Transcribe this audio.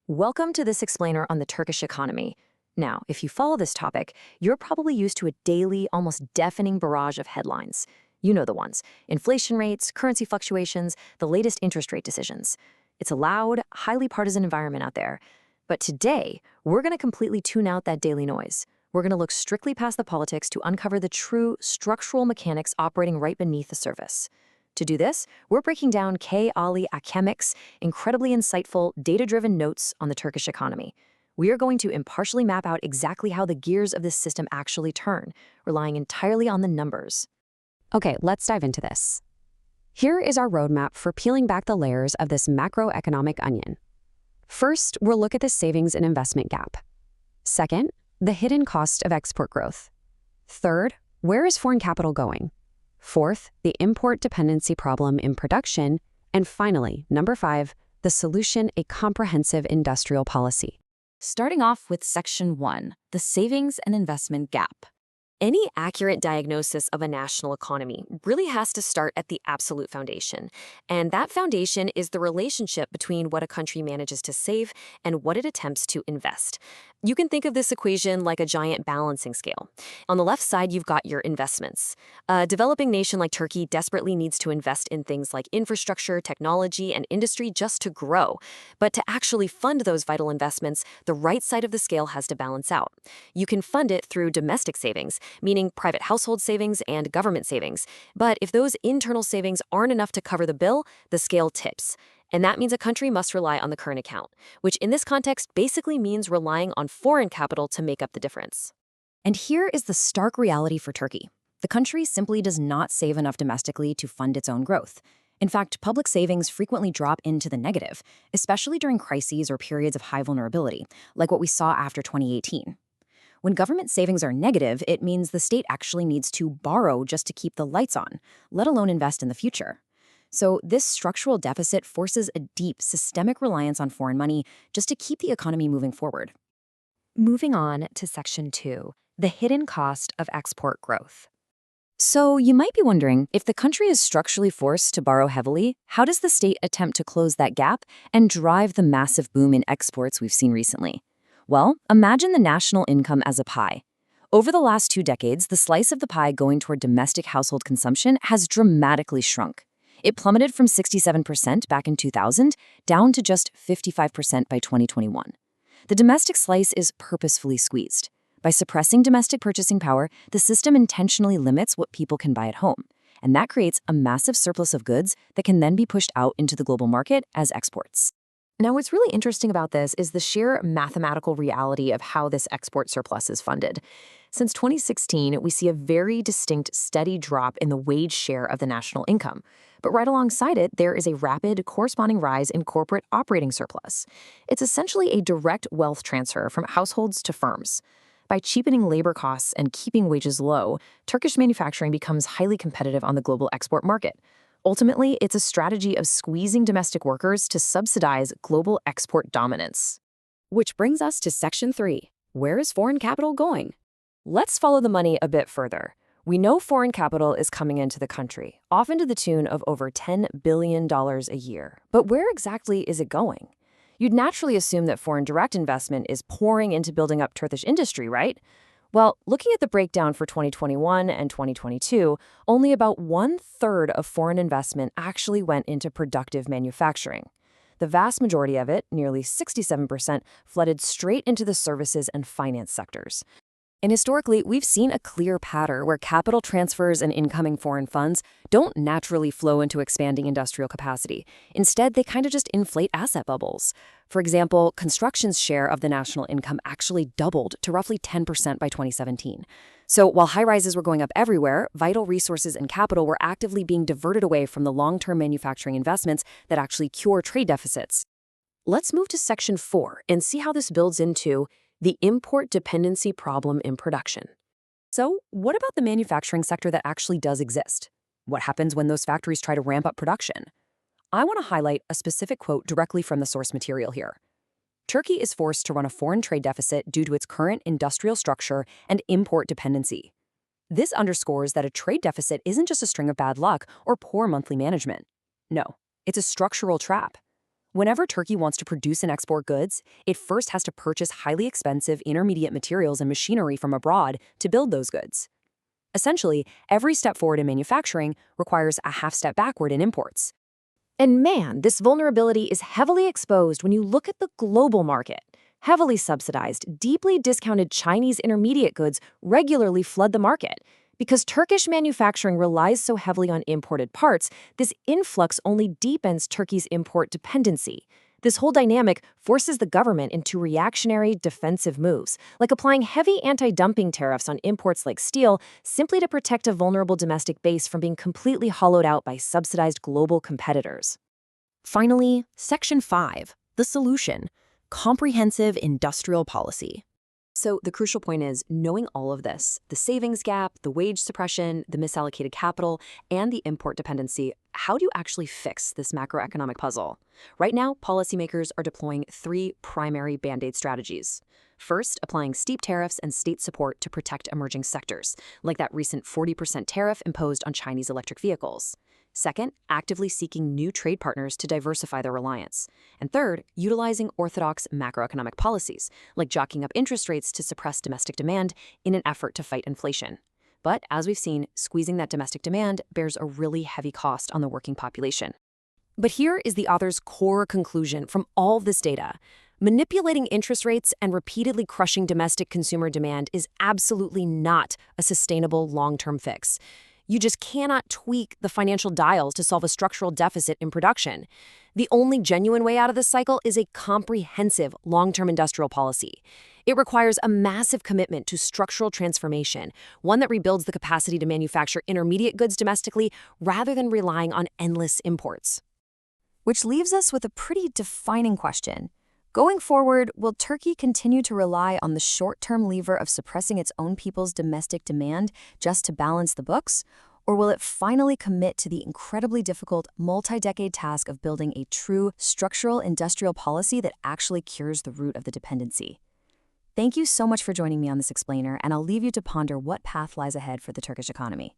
Welcome to this explainer on the Turkish economy. Now, if you follow this topic, you're probably used to a daily, almost deafening barrage of headlines. You know the ones: inflation rates, currency fluctuations, the latest interest rate decisions. It's a loud, highly partisan environment out there. But today, we're going to completely tune out that daily noise. We're going to look strictly past the politics to uncover the true structural mechanics operating right beneath the surface. To do this, we're breaking down K. Ali Akemik's incredibly insightful, data-driven notes on the Turkish economy. We are going to impartially map out exactly how the gears of this system actually turn, relying entirely on the numbers. Okay, let's dive into this. Here is our roadmap for peeling back the layers of this macroeconomic onion. First, we'll look at the savings and investment gap. Second, the hidden cost of export growth. Third, where is foreign capital going? Fourth, the import dependency problem in production. And finally, number 5, the solution: a comprehensive industrial policy. Starting off with Section 1, the savings and investment gap. Any accurate diagnosis of a national economy really has to start at the absolute foundation. And that foundation is the relationship between what a country manages to save and what it attempts to invest. You can think of this equation like a giant balancing scale. On the left side, you've got your investments. A developing nation like Turkey desperately needs to invest in things like infrastructure, technology, and industry just to grow. But to actually fund those vital investments, the right side of the scale has to balance out. You can fund it through domestic savings, meaning private household savings and government savings. But if those internal savings aren't enough to cover the bill, the scale tips. And that means a country must rely on the current account, which in this context basically means relying on foreign capital to make up the difference. And here is the stark reality for Turkey. The country simply does not save enough domestically to fund its own growth. In fact, public savings frequently drop into the negative, especially during crises or periods of high vulnerability, like what we saw after 2018. When government savings are negative, it means the state actually needs to borrow just to keep the lights on, let alone invest in the future. So this structural deficit forces a deep, systemic reliance on foreign money just to keep the economy moving forward. Moving on to Section 2, the hidden cost of export growth. So you might be wondering, if the country is structurally forced to borrow heavily, how does the state attempt to close that gap and drive the massive boom in exports we've seen recently? Well, imagine the national income as a pie. Over the last 2 decades, the slice of the pie going toward domestic household consumption has dramatically shrunk. It plummeted from 67% back in 2000 down to just 55% by 2021. The domestic slice is purposefully squeezed. By suppressing domestic purchasing power, the system intentionally limits what people can buy at home, and that creates a massive surplus of goods that can then be pushed out into the global market as exports. Now, what's really interesting about this is the sheer mathematical reality of how this export surplus is funded. Since 2016, we see a very distinct, steady drop in the wage share of the national income. But right alongside it, there is a rapid, corresponding rise in corporate operating surplus. It's essentially a direct wealth transfer from households to firms. By cheapening labor costs and keeping wages low, Turkish manufacturing becomes highly competitive on the global export market. Ultimately, it's a strategy of squeezing domestic workers to subsidize global export dominance. Which brings us to Section 3. Where is foreign capital going? Let's follow the money a bit further. We know foreign capital is coming into the country, often to the tune of over $10 billion a year. But where exactly is it going? You'd naturally assume that foreign direct investment is pouring into building up Turkish industry, right? Well, looking at the breakdown for 2021 and 2022, only about 1/3 of foreign investment actually went into productive manufacturing. The vast majority of it, nearly 67%, flooded straight into the services and finance sectors. And historically, we've seen a clear pattern where capital transfers and incoming foreign funds don't naturally flow into expanding industrial capacity. Instead, they kind of just inflate asset bubbles. For example, construction's share of the national income actually doubled to roughly 10% by 2017. So while high-rises were going up everywhere, vital resources and capital were actively being diverted away from the long-term manufacturing investments that actually cure trade deficits. Let's move to Section 4 and see how this builds into the import dependency problem in production. So what about the manufacturing sector that actually does exist? What happens when those factories try to ramp up production? I want to highlight a specific quote directly from the source material here. Turkey is forced to run a foreign trade deficit due to its current industrial structure and import dependency. This underscores that a trade deficit isn't just a string of bad luck or poor monthly management. No, it's a structural trap. Whenever Turkey wants to produce and export goods, it first has to purchase highly expensive intermediate materials and machinery from abroad to build those goods. Essentially, every step forward in manufacturing requires a half step backward in imports. And man, this vulnerability is heavily exposed when you look at the global market. Heavily subsidized, deeply discounted Chinese intermediate goods regularly flood the market. Because Turkish manufacturing relies so heavily on imported parts, this influx only deepens Turkey's import dependency. This whole dynamic forces the government into reactionary, defensive moves, like applying heavy anti-dumping tariffs on imports like steel simply to protect a vulnerable domestic base from being completely hollowed out by subsidized global competitors. Finally, Section 5, the solution: comprehensive industrial policy. So the crucial point is, knowing all of this, the savings gap, the wage suppression, the misallocated capital, and the import dependency, how do you actually fix this macroeconomic puzzle? Right now, policymakers are deploying 3 primary Band-Aid strategies. First, applying steep tariffs and state support to protect emerging sectors, like that recent 40% tariff imposed on Chinese electric vehicles. Second, actively seeking new trade partners to diversify their reliance. And third, utilizing orthodox macroeconomic policies, like jacking up interest rates to suppress domestic demand in an effort to fight inflation. But as we've seen, squeezing that domestic demand bears a really heavy cost on the working population. But here is the author's core conclusion from all of this data. Manipulating interest rates and repeatedly crushing domestic consumer demand is absolutely not a sustainable long-term fix. You just cannot tweak the financial dials to solve a structural deficit in production. The only genuine way out of this cycle is a comprehensive long-term industrial policy. It requires a massive commitment to structural transformation, one that rebuilds the capacity to manufacture intermediate goods domestically rather than relying on endless imports. Which leaves us with a pretty defining question. Going forward, will Turkey continue to rely on the short-term lever of suppressing its own people's domestic demand just to balance the books? Or will it finally commit to the incredibly difficult multi-decade task of building a true structural industrial policy that actually cures the root of the dependency? Thank you so much for joining me on this explainer, and I'll leave you to ponder what path lies ahead for the Turkish economy.